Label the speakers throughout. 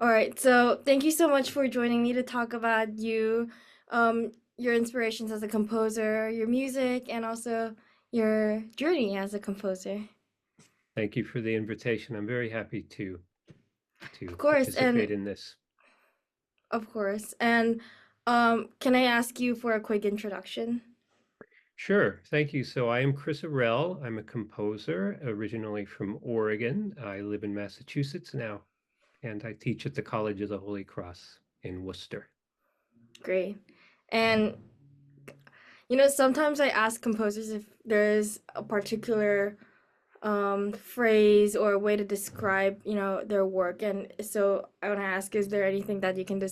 Speaker 1: All right, so thank you so much for joining me to talk about your inspirations as a composer, your music, and also your journey as a composer.
Speaker 2: Thank you for the invitation. I'm very happy
Speaker 1: Of
Speaker 2: to
Speaker 1: course,
Speaker 2: participate
Speaker 1: and
Speaker 2: in this.
Speaker 1: of course, and can I ask you for a quick introduction?
Speaker 2: Sure, thank you. So I am Chris Arrell. I'm a composer originally from Oregon. I live in Massachusetts now, and I teach at the College of the Holy Cross in Worcester.
Speaker 1: Great. And sometimes I ask composers if there's a particular phrase or a way to describe, their work. And so I want to ask, is there anything that you can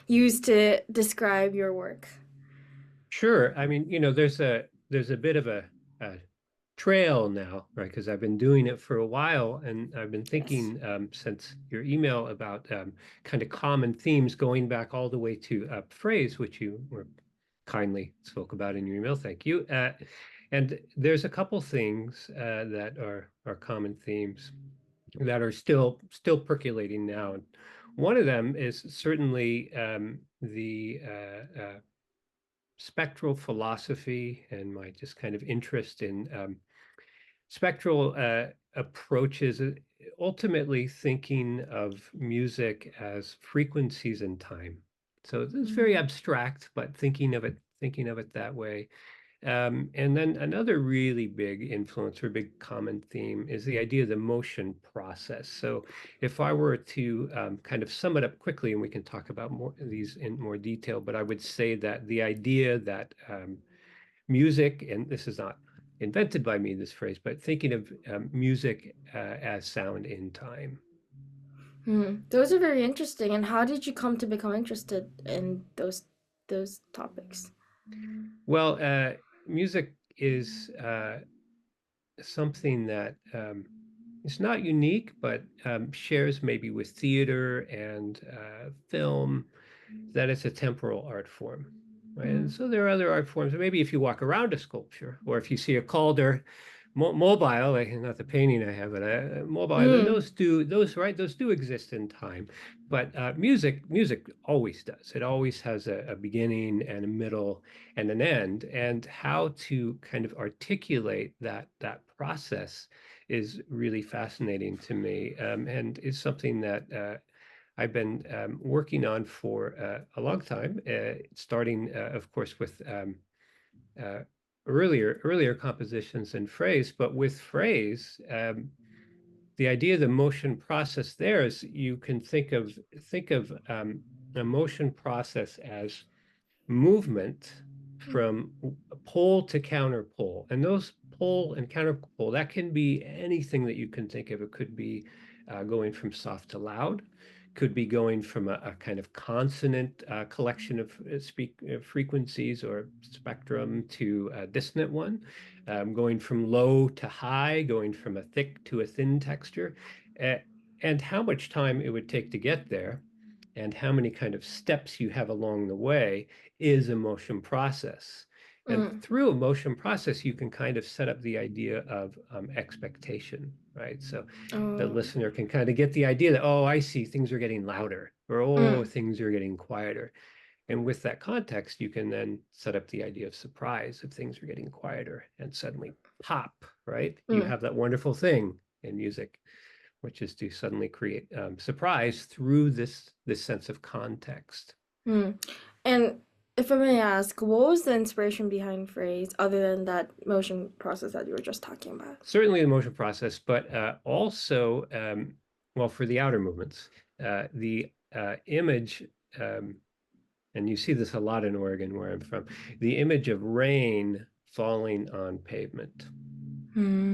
Speaker 1: use to describe your work?
Speaker 2: Sure. I mean, there's a bit of a trail now, right? Because I've been doing it for a while, and I've been
Speaker 1: Yes.
Speaker 2: thinking since your email about kind of common themes going back all the way to phrase, which you were kindly spoke about in your email. Thank you. And there's a couple things that are common themes that are still percolating now. And one of them is certainly the spectral philosophy and my just kind of interest in spectral approaches, ultimately thinking of music as frequencies in time. So it's very
Speaker 1: Mm.
Speaker 2: abstract, but thinking of it that way. And then another really big influence or big common theme is the idea of the motion process. So if I were to kind of sum it up quickly, and we can talk about more of these in more detail, but I would say that the idea that music, and this is not invented by me, this phrase, but thinking of music as sound in time.
Speaker 1: Those are very interesting. And how did you come to become interested in those topics?
Speaker 2: Well, music is something that is not unique, but shares maybe with theater and film, that it's a temporal art form. Right? And
Speaker 1: Mm.
Speaker 2: so there are other art forms. Maybe if you walk around a sculpture, or if you see a Calder mobile, like not the painting I have, but mobile,
Speaker 1: Mm.
Speaker 2: those do exist in time. But music always does. It always has a beginning and a middle and an end. And how to kind of articulate that process is really fascinating to me, and is something that I've been working on for a long time, starting, of course, with uh, earlier compositions in phrase, but with phrase, the idea of the motion process there is you can think of a motion process as movement from pole to counterpole. And those pole and counterpole, that can be anything that you can think of. It could be going from soft to loud, could be going from a kind of consonant collection of frequencies or spectrum to a dissonant one, going from low to high, going from a thick to a thin texture, uh, and how much time it would take to get there, and how many kind of steps you have along the way is a motion process. And
Speaker 1: Mm.
Speaker 2: through a motion process, you can kind of set up the idea of expectation, right? So the
Speaker 1: Oh.
Speaker 2: listener can kind of get the idea that, oh, I see things are getting louder, or oh,
Speaker 1: Mm.
Speaker 2: things are getting quieter. And with that context, you can then set up the idea of surprise if things are getting quieter and suddenly pop, right? You
Speaker 1: Mm.
Speaker 2: have that wonderful thing in music, which is to suddenly create surprise through this sense of context.
Speaker 1: Mm. And if I may ask, what was the inspiration behind phrase other than that motion process that you were just talking about?
Speaker 2: Certainly the motion process, but also, well, for the outer movements, the image, um, and you see this a lot in Oregon, where I'm from, the image of rain falling on pavement,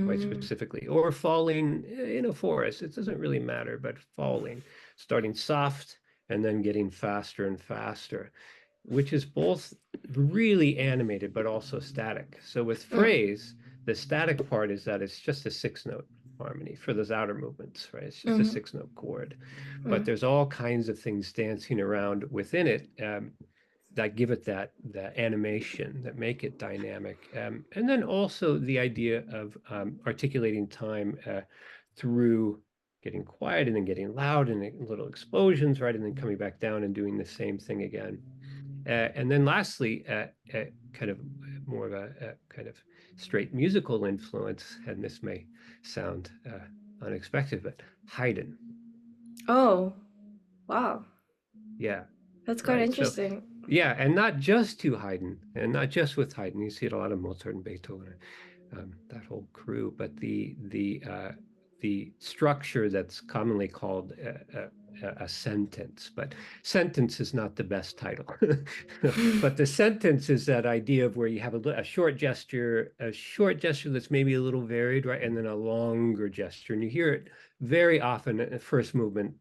Speaker 2: quite
Speaker 1: Hmm.
Speaker 2: specifically, or falling in a forest. It doesn't really matter, but falling, starting soft and then getting faster and faster, which is both really animated but also static. So with
Speaker 1: Mm.
Speaker 2: phrase, the static part is that it's just a six note harmony for those outer movements, right? It's just a
Speaker 1: Mm.
Speaker 2: six note chord, but
Speaker 1: Mm.
Speaker 2: there's all kinds of things dancing around within it, that give it that animation, that make it dynamic, and then also the idea of articulating time through. getting quiet and then getting loud and little explosions, right? And then coming back down and doing the same thing again. And then lastly, kind of more of a kind of straight musical influence, and this may sound unexpected, but Haydn.
Speaker 1: Oh, wow.
Speaker 2: Yeah,
Speaker 1: That's quite
Speaker 2: right. So,
Speaker 1: interesting.
Speaker 2: yeah, and not just to Haydn, and not just with Haydn. You see it a lot of Mozart and Beethoven, that whole crew. But the structure that's commonly called a sentence, but sentence is not the best title. But the sentence is that idea of where you have a short gesture that's maybe a little varied, right, and then a longer gesture, and you hear it very often in the first movement,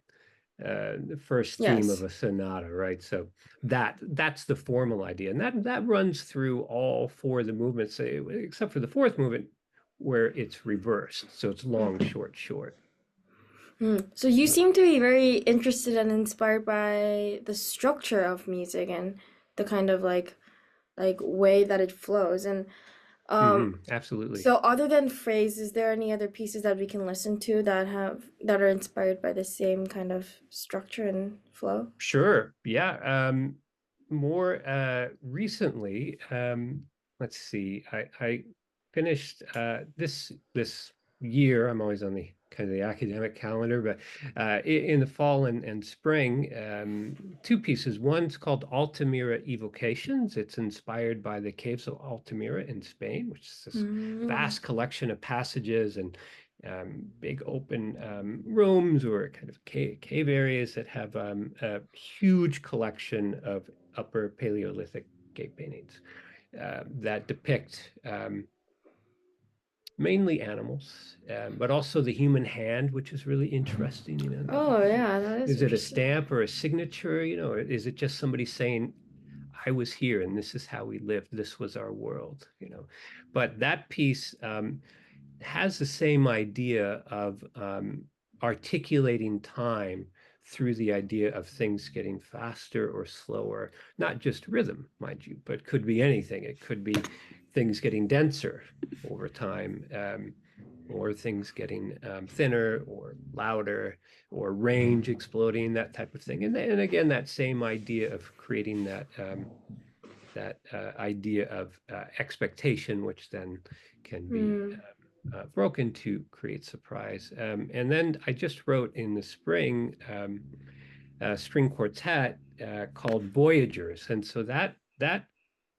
Speaker 2: the first theme of
Speaker 1: Yes.
Speaker 2: a sonata, right? So that's the formal idea, and that runs through all four of the movements, except for the fourth movement, where it's reversed. So it's long, short, short.
Speaker 1: So you seem to be very interested and inspired by the structure of music and the kind of like way that it flows. And um
Speaker 2: Absolutely.
Speaker 1: so other than phrase, is there any other pieces that we can listen to that are inspired by the same kind of structure and flow?
Speaker 2: Sure. Yeah. More recently, let's see. I finished this year. I'm always on the kind of the academic calendar, but in the fall and spring, two pieces. One's called Altamira Evocations. It's inspired by the caves of Altamira in Spain, which is this
Speaker 1: Mm.
Speaker 2: vast collection of passages and big open rooms or kind of cave areas that have a huge collection of Upper Paleolithic cave paintings that depict mainly animals, but also the human hand, which is really interesting.
Speaker 1: Oh yeah, that is
Speaker 2: Is it a
Speaker 1: interesting.
Speaker 2: stamp or a signature? Or is it just somebody saying, I was here and this is how we lived. This was our world. But that piece has the same idea of articulating time through the idea of things getting faster or slower, not just rhythm, mind you, but could be anything. It could be things getting denser over time, or things getting thinner or louder, or range exploding, that type of thing. And again, that same idea of creating that idea of expectation, which then can be
Speaker 1: Hmm.
Speaker 2: broken to create surprise. And then I just wrote in the spring a string quartet called Voyagers, and so that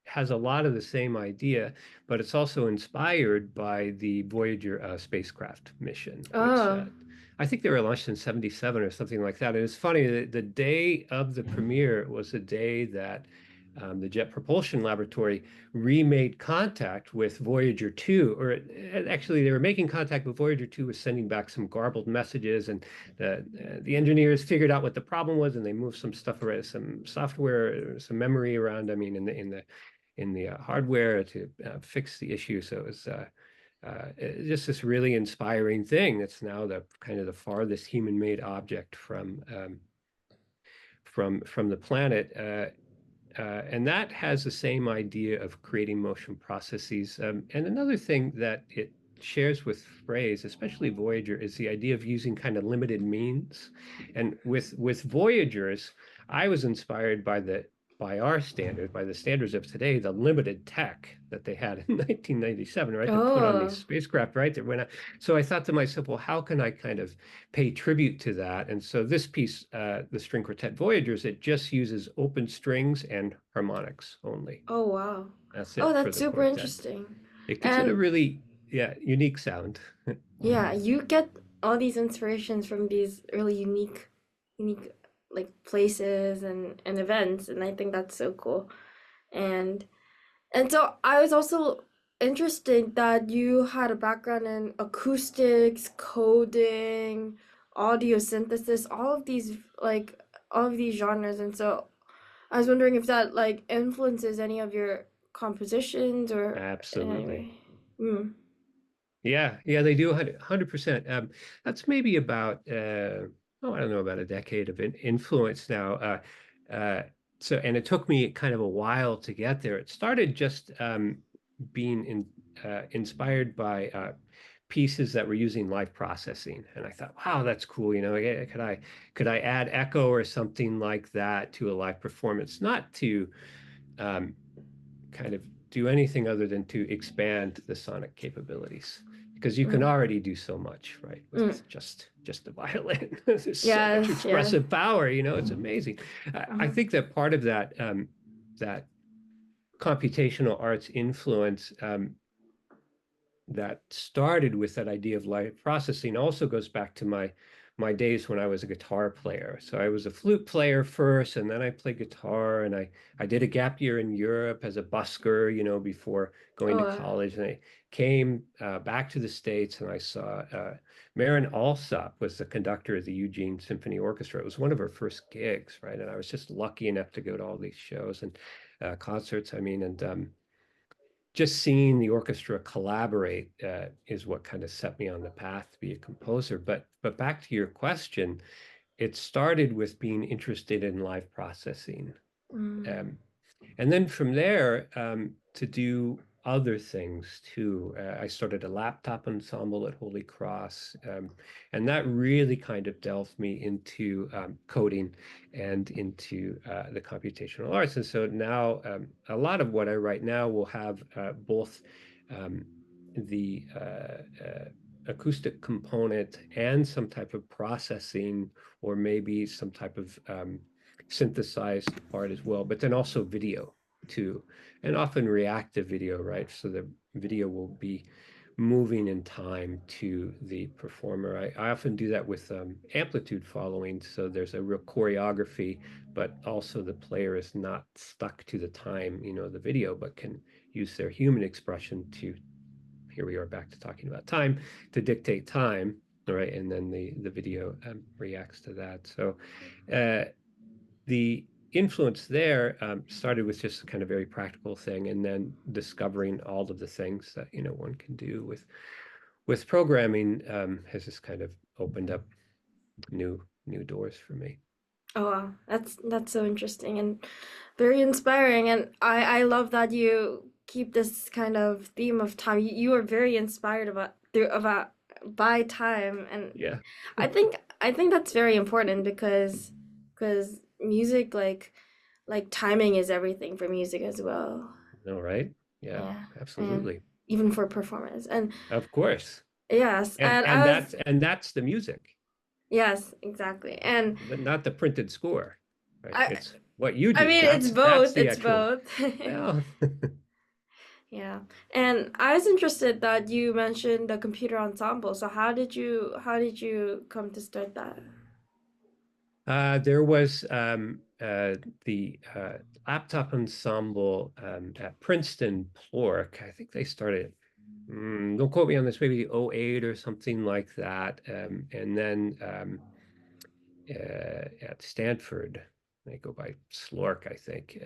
Speaker 2: has a lot of the same idea, but it's also inspired by the Voyager spacecraft mission, which
Speaker 1: Oh.
Speaker 2: I think they were launched in '77 or something like that. And it's funny that the day of the premiere was the day that the Jet Propulsion Laboratory remade contact with Voyager 2, or actually they were making contact with Voyager 2, was sending back some garbled messages, and the engineers figured out what the problem was, and they moved some stuff around, some software, some memory around. I mean, in the hardware to fix the issue. So it was just this really inspiring thing. That's now the kind of the farthest human-made object from the planet. And that has the same idea of creating motion processes. And another thing that it shares with Phrase, especially Voyager, is the idea of using kind of limited means. And with Voyagers, I was inspired by our standards, by the standards of today, the limited tech that they had in 1997, right? To put on these
Speaker 1: Oh.
Speaker 2: spacecraft, right? That went out. So I thought to myself, well, how can I kind of pay tribute to that? And so this piece, the string quartet Voyagers, it just uses open strings and harmonics only.
Speaker 1: Oh wow.
Speaker 2: That's
Speaker 1: Oh,
Speaker 2: it for
Speaker 1: that's
Speaker 2: the
Speaker 1: super
Speaker 2: quartet.
Speaker 1: interesting.
Speaker 2: It gives it a
Speaker 1: And
Speaker 2: really, yeah, unique sound.
Speaker 1: yeah, you get all these inspirations from these really unique like places and events, and I think that's so cool. And and so I was also interested that you had a background in acoustics, coding, audio synthesis, all of these genres. And so I was wondering if that like influences any of your compositions or in any
Speaker 2: Absolutely.
Speaker 1: way. Mm.
Speaker 2: Yeah, yeah, they do 100%. That's maybe about oh, I don't know, about a decade of influence now. Uh, and it took me kind of a while to get there. It started just being inspired by pieces that were using live processing, and I thought, wow, that's cool. Could I add echo or something like that to a live performance, not to um, kind of do anything other than to expand the sonic capabilities, because you can
Speaker 1: Mm.
Speaker 2: already do so much, right,
Speaker 1: Mm.
Speaker 2: with just the violin. There's so much
Speaker 1: Yes, yes.
Speaker 2: expressive power, it's amazing. I
Speaker 1: Mhm.
Speaker 2: think that part of that computational arts influence that started with that idea of live processing also goes back to my days when I was a guitar player. So I was a flute player first, and then I played guitar, and I did a gap year in Europe as a busker, before going
Speaker 1: Oh,
Speaker 2: to college. And I came back to the States, and I saw Marin Alsop was the conductor of the Eugene Symphony Orchestra. It was one of her first gigs, right? And I was just lucky enough to go to all these shows and concerts. I mean, and just seeing the orchestra collaborate is what kind of set me on the path to be a composer. But back to your question, it started with being interested in live processing.
Speaker 1: mm,
Speaker 2: Um, and then from there, to do other things too. I started a laptop ensemble at Holy Cross, and that really kind of delved me into coding and into the computational arts. And so now, a lot of what I write now will have both um, the acoustic component and some type of processing, or maybe some type of synthesized part as well, but then also video too, and often reactive video, right? So the video will be moving in time to the performer. I often do that with amplitude following. So there's a real choreography, but also the player is not stuck to the time, the video, but can use their human expression to, here we are back to talking about time, to dictate time, right? And then the video reacts to that. So the influence there started with just a kind of very practical thing, and then discovering all of the things that one can do with programming has just kind of opened up new doors for me.
Speaker 1: oh wow, that's so interesting and very inspiring. And I love that you keep this kind of theme of time. You are very inspired about by time, and
Speaker 2: Yeah,
Speaker 1: I think that's very important because music like timing is everything for music as well.
Speaker 2: all right. Yeah,
Speaker 1: Yeah, and
Speaker 2: absolutely.
Speaker 1: even for performance. And
Speaker 2: Of course.
Speaker 1: yes,
Speaker 2: And
Speaker 1: and
Speaker 2: and
Speaker 1: I was
Speaker 2: that's the music,
Speaker 1: yes, exactly. And
Speaker 2: not the printed score, right?
Speaker 1: I
Speaker 2: It's what you
Speaker 1: I
Speaker 2: do.
Speaker 1: mean it's
Speaker 2: That's
Speaker 1: both.
Speaker 2: the
Speaker 1: It's
Speaker 2: actual,
Speaker 1: both.
Speaker 2: well,
Speaker 1: Yeah. And I was interested that you mentioned the computer ensemble. So how did you come to start that?
Speaker 2: There was the laptop ensemble at Princeton Plork. I think they started, don't quote me on this, maybe '08 or something like that. And then at Stanford, they go by Slork, I think,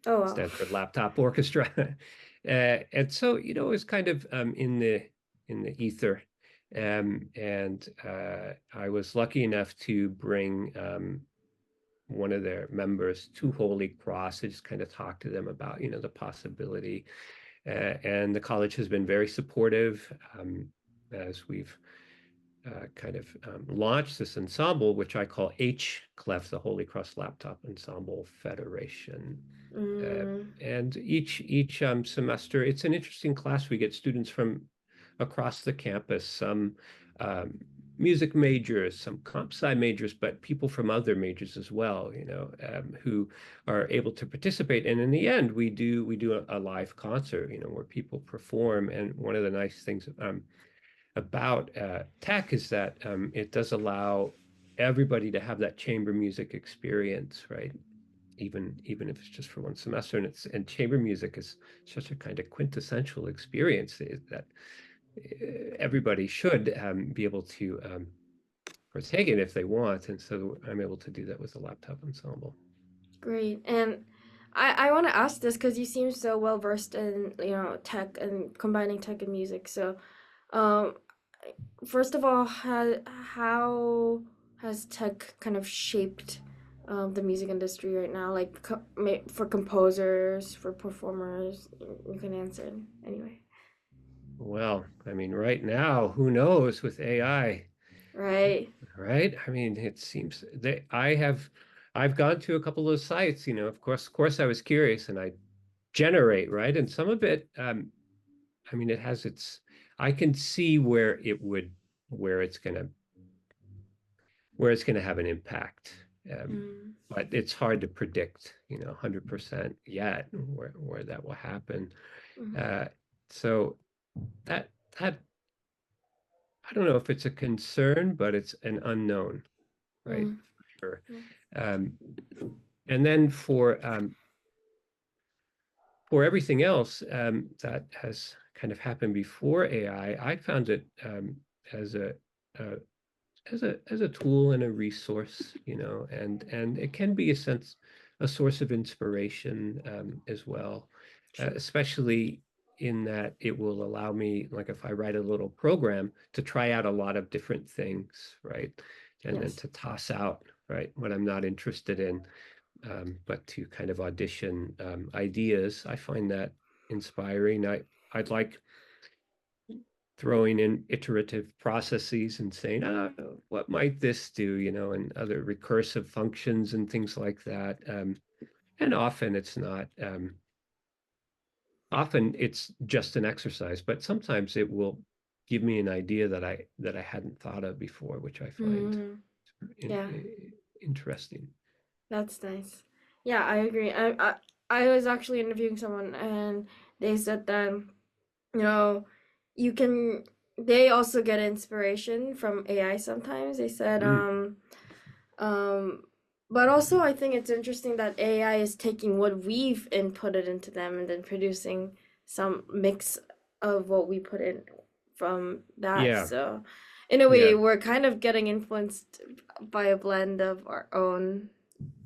Speaker 1: Oh wow.
Speaker 2: Stanford Laptop Orchestra. And so, it was kind of in the ether. And I was lucky enough to bring one of their members to Holy Cross to just kind of talk to them about, the possibility. And the college has been very supportive as we've kind of launched this ensemble, which I call HCLEF, the Holy Cross Laptop Ensemble Federation. Uh,
Speaker 1: Mm,
Speaker 2: and each semester, it's an interesting class. We get students from across the campus, some um, music majors, some comp sci majors, but people from other majors as well, who are able to participate. And in the end, we do a live concert, where people perform. And one of the nice things about tech is that it does allow everybody to have that chamber music experience, right? Even if it's just for one semester, and chamber music is such a kind of quintessential experience that everybody should be able to partake in if they want. And so I'm able to do that with the laptop ensemble.
Speaker 1: great. And I want to ask this because you seem so well versed in, tech and combining tech and music. So, um, first of all, how has tech kind of shaped the music industry right now? Like for composers, for performers, you can answer it anyway.
Speaker 2: Well, I mean, right now, who knows with AI,
Speaker 1: Right.
Speaker 2: right? I mean, it seems that I've gone to a couple of sites, of course I was curious and I generate, right? And some of it, I mean, I can see where it's gonna, where it's gonna have an impact.
Speaker 1: Mm,
Speaker 2: But it's hard to predict, 100% yet where that will happen.
Speaker 1: mm,
Speaker 2: Uh, so that, that, I don't know if it's a concern, but it's an unknown, right?
Speaker 1: mm,
Speaker 2: For sure.
Speaker 1: mm,
Speaker 2: Um, and then for everything else that has kind of happened before AI, I found it as a as a tool and a resource, and it can be a source of inspiration as well,
Speaker 1: true.
Speaker 2: especially in that it will allow me, like if I write a little program, to try out a lot of different things, right? And then
Speaker 1: Yes.
Speaker 2: to toss out, right, what I'm not interested in, but to kind of audition ideas. I find that inspiring. I'd like throwing in iterative processes and saying, what might this do, and other recursive functions and things like that. And often it's not, often it's just an exercise, but sometimes it will give me an idea that I hadn't thought of before, which I find
Speaker 1: Mm,
Speaker 2: in,
Speaker 1: yeah,
Speaker 2: interesting.
Speaker 1: that's nice. Yeah, I agree. I was actually interviewing someone and they said that, you know, you can they also get inspiration from AI sometimes. They said
Speaker 2: Mm,
Speaker 1: um but also I think it's interesting that AI is taking what we've inputted into them and then producing some mix of what we put in from that.
Speaker 2: yeah,
Speaker 1: So in a way
Speaker 2: yeah.
Speaker 1: we're kind of getting influenced by a blend of our own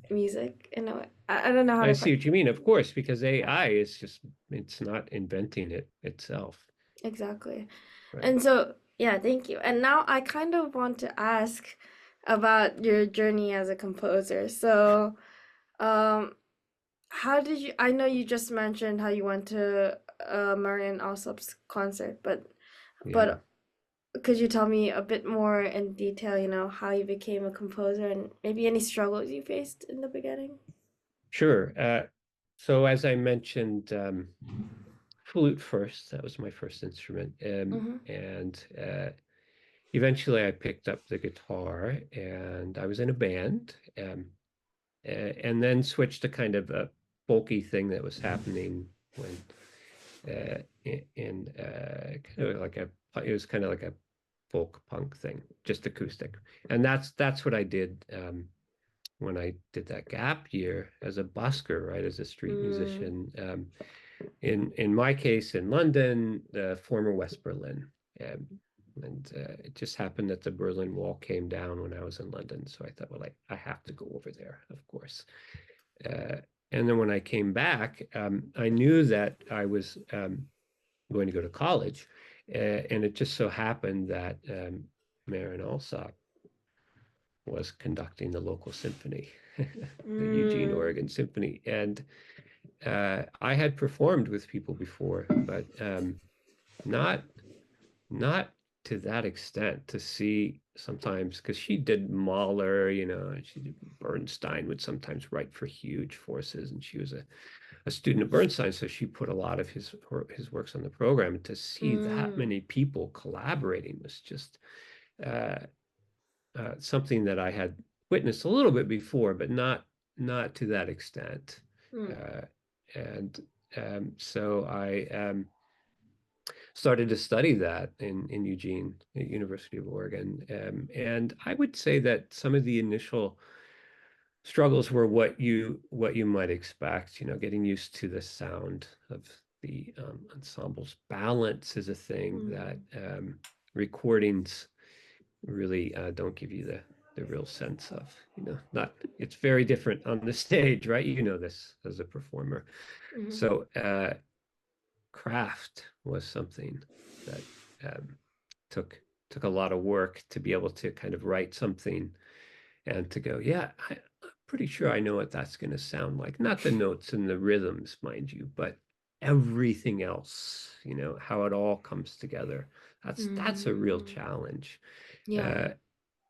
Speaker 1: music in a way. I don't know how
Speaker 2: I
Speaker 1: to
Speaker 2: see
Speaker 1: put
Speaker 2: what you mean, of course, because
Speaker 1: yeah,
Speaker 2: AI is just, it's not inventing it itself,
Speaker 1: exactly.
Speaker 2: right?
Speaker 1: And so, yeah, thank you. And now I kind of want to ask about your journey as a composer. So, um, how did you? I know you just mentioned how you went to Marian Alsop's concert,
Speaker 2: Yeah.
Speaker 1: but could you tell me a bit more in detail? How you became a composer and maybe any struggles you faced in the beginning.
Speaker 2: Sure. So as I mentioned, flute first, that was my first instrument.
Speaker 1: Mm-hmm.
Speaker 2: And eventually I picked up the guitar and I was in a band, and then switched to kind of a folky thing that was happening when kind of like it was kind of like a folk punk thing, just acoustic. And that's what I did when I did that gap year as a busker, right, as a street
Speaker 1: Mm,
Speaker 2: musician. In my case, in London, the former West Berlin, um, and it just happened that the Berlin Wall came down when I was in London, so I thought, well, I have to go over there, of course. Uh, and then when I came back, I knew that I was going to go to college, and it just so happened that Marin Alsop was conducting the local symphony, the Eugene,
Speaker 1: mm,
Speaker 2: Oregon Symphony. And I had performed with people before, but not not to that extent to see sometimes because she did Mahler, and she did Bernstein would sometimes write for huge forces, and she was a student of Bernstein, so she put a lot of his works on the program. And to see that
Speaker 1: mm,
Speaker 2: many people collaborating was just uh, something that I had witnessed a little bit before, but not to that extent.
Speaker 1: mm,
Speaker 2: Uh, and so I started to study that in Eugene, at University of Oregon. And I would say that some of the initial struggles were what you might expect, getting used to the sound of the ensembles. Balance is a thing that
Speaker 1: mm,
Speaker 2: recordings really don't give you the real sense of, not it's very different on the stage, right? You know this as a performer.
Speaker 1: mm,
Speaker 2: So craft was something that um, took took a lot of work to be able to kind of write something and to go, yeah, I'm pretty sure I know what that's going to sound like. Not the notes and the rhythms, mind you, but everything else, how it all comes together. That's a real
Speaker 1: Mm.
Speaker 2: challenge.
Speaker 1: Yeah.
Speaker 2: Uh,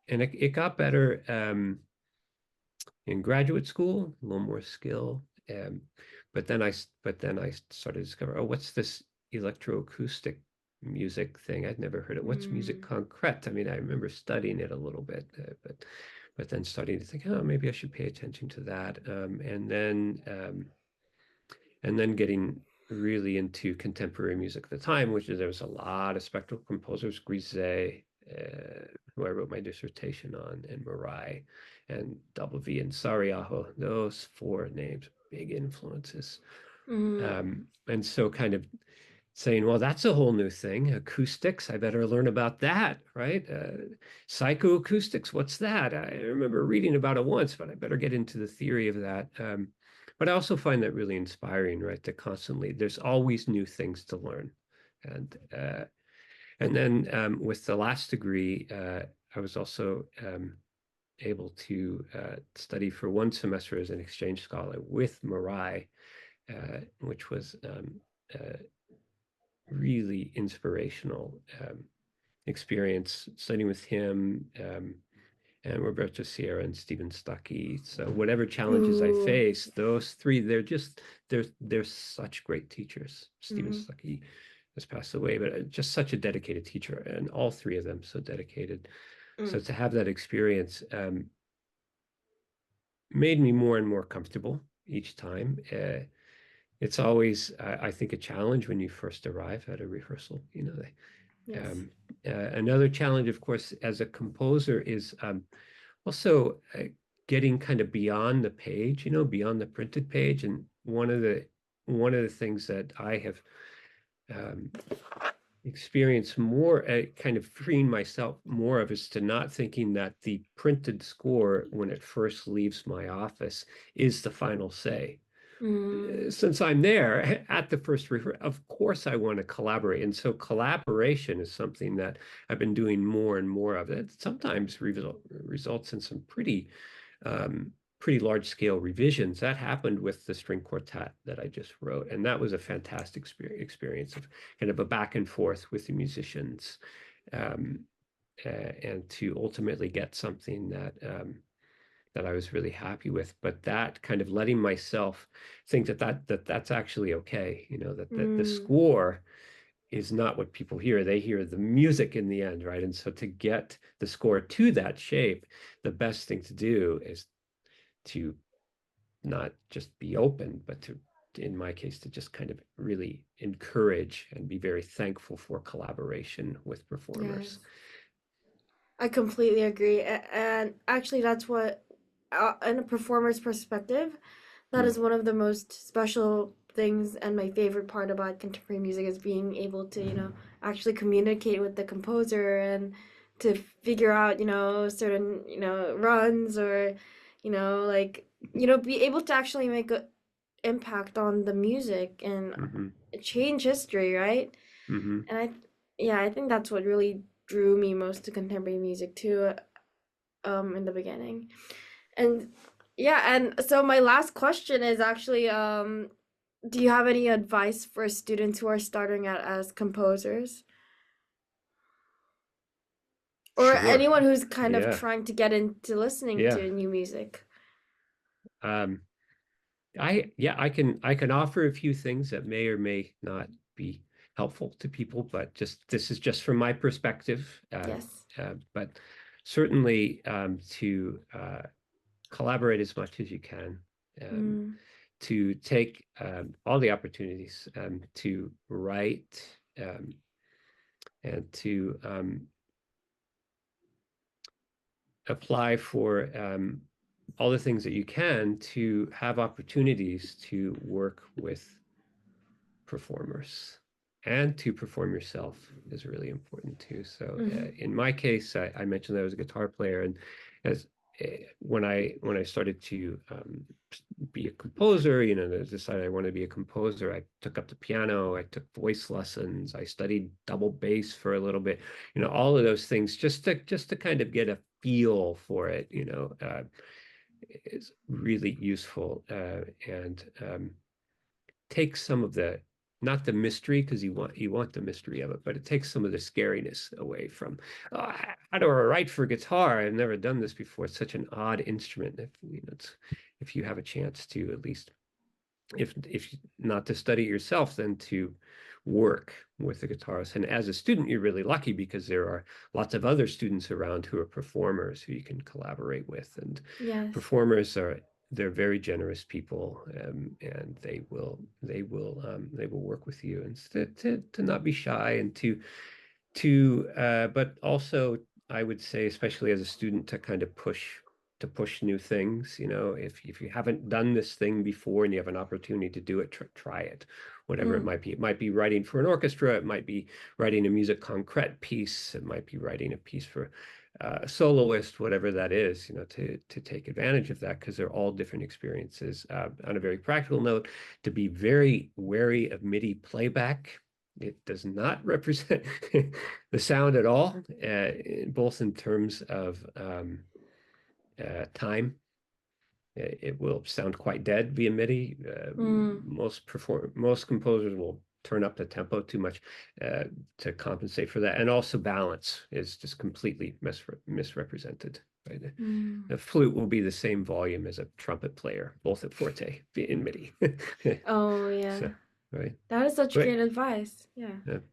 Speaker 2: and it got better in graduate school, a little more skill. Um, but then I started to discover, oh, what's this electroacoustic music thing? I'd never heard it. What's musique
Speaker 1: Mm.
Speaker 2: concrète? I mean, I remember studying it a little bit, but then starting to think, oh, maybe I should pay attention to that. And then getting really into contemporary music at the time, which is there was a lot of spectral composers, Grisey, who I wrote my dissertation on, and Marai, and Double V and Sariaho. Those four names, big influences.
Speaker 1: Mm.
Speaker 2: And so kind of saying, well, that's a whole new thing. Acoustics, I better learn about that, right? Psychoacoustics, what's that? I remember reading about it once, but I better get into the theory of that. But I also find that really inspiring, right? To constantly, there's always new things to learn. And then with the last degree, I was also able to study for one semester as an exchange scholar with Marai, which was uh, really inspirational experience studying with him, and Roberto Sierra and Stephen Stuckey. So whatever challenges I
Speaker 1: Ooh.
Speaker 2: face, those three, they're such great teachers. Stephen
Speaker 1: Mm-hmm.
Speaker 2: Stuckey has passed away, but just such a dedicated teacher, and all three of them so dedicated. So
Speaker 1: Mm.
Speaker 2: to have that experience made me more and more comfortable each time. It's always, I think, a challenge when you first arrive at a rehearsal.
Speaker 1: Yes.
Speaker 2: Um, Another challenge, of course, as a composer is also getting kind of beyond the page, beyond the printed page. And one of the things that I have um, experienced more, kind of freeing myself more of, is to not thinking that the printed score, when it first leaves my office, is the final say.
Speaker 1: Mm.
Speaker 2: Since I'm there at the first rehearsal, of course I want to collaborate. And so collaboration is something that I've been doing more and more of. It sometimes results in some pretty large scale revisions. That happened with the string quartet that I just wrote. And that was a fantastic experience of kind of a back and forth with the musicians, um, and to ultimately get something that I was really happy with. But that kind of letting myself think that's actually okay, that the
Speaker 1: Mm.
Speaker 2: score is not what people hear. They hear the music in the end, right? And so to get the score to that shape, the best thing to do is to not just be open, but to, in my case, to just kind of really encourage and be very thankful for collaboration with performers.
Speaker 1: Yes. I completely agree. And actually, that's what, in a performer's perspective, that
Speaker 2: Mm,
Speaker 1: is one of the most special things and my favorite part about contemporary music is being able to, actually communicate with the composer and to figure out, certain, runs or, like, be able to actually make an impact on the music and
Speaker 2: hmm
Speaker 1: change history, right?
Speaker 2: hmm
Speaker 1: And yeah, I think that's what really drew me most to contemporary music too, in the beginning. And yeah, and so my last question is actually, do you have any advice for students who are starting out as composers or
Speaker 2: Sure.
Speaker 1: anyone who's kind of
Speaker 2: Yeah.
Speaker 1: trying to get into listening
Speaker 2: Yeah.
Speaker 1: to new music?
Speaker 2: Um, I can offer a few things that may or may not be helpful to people, but just this is just from my perspective.
Speaker 1: Yes.
Speaker 2: But certainly to collaborate as much as you can, um,
Speaker 1: Mm,
Speaker 2: to take all the opportunities to write, and to apply for all the things that you can to have opportunities to work with performers, and to perform yourself is really important too. So
Speaker 1: mm-hmm.
Speaker 2: in my case, I mentioned that I was a guitar player, and as when I started to be a composer, I decided I wanted to be a composer. I took up the piano, I took voice lessons, I studied double bass for a little bit, all of those things just to kind of get a feel for it, is really useful, and take some of the not the mystery, because you want the mystery of it, but it takes some of the scariness away from, oh, how do I write for guitar? I've never done this before. It's such an odd instrument. If you have a chance to at least, if not to study yourself, then to work with the guitarist. And as a student, you're really lucky because there are lots of other students around who are performers who you can collaborate with. And
Speaker 1: Yes.
Speaker 2: performers are they're very generous people, and they will work with you, and to not be shy, and but also I would say, especially as a student, to kind of push new things. If you haven't done this thing before and you have an opportunity to do it, try it, whatever it
Speaker 1: Mm,
Speaker 2: might be. It might be writing for an orchestra, it might be writing a musique concrète piece, it might be writing a piece for a soloist, whatever that is, to take advantage of that, because they're all different experiences. On a very practical note, to be very wary of MIDI playback. It does not represent the sound at all, both in terms of time. It will sound quite dead via MIDI.
Speaker 1: mm,
Speaker 2: Most composers will turn up the tempo too much to compensate for that, and also balance is just completely misrepresented. Right?
Speaker 1: mm.
Speaker 2: A flute will be the same volume as a trumpet player, both at forte in MIDI.
Speaker 1: Oh,
Speaker 2: So,
Speaker 1: yeah.
Speaker 2: right.
Speaker 1: That is such
Speaker 2: But
Speaker 1: great advice. Yeah.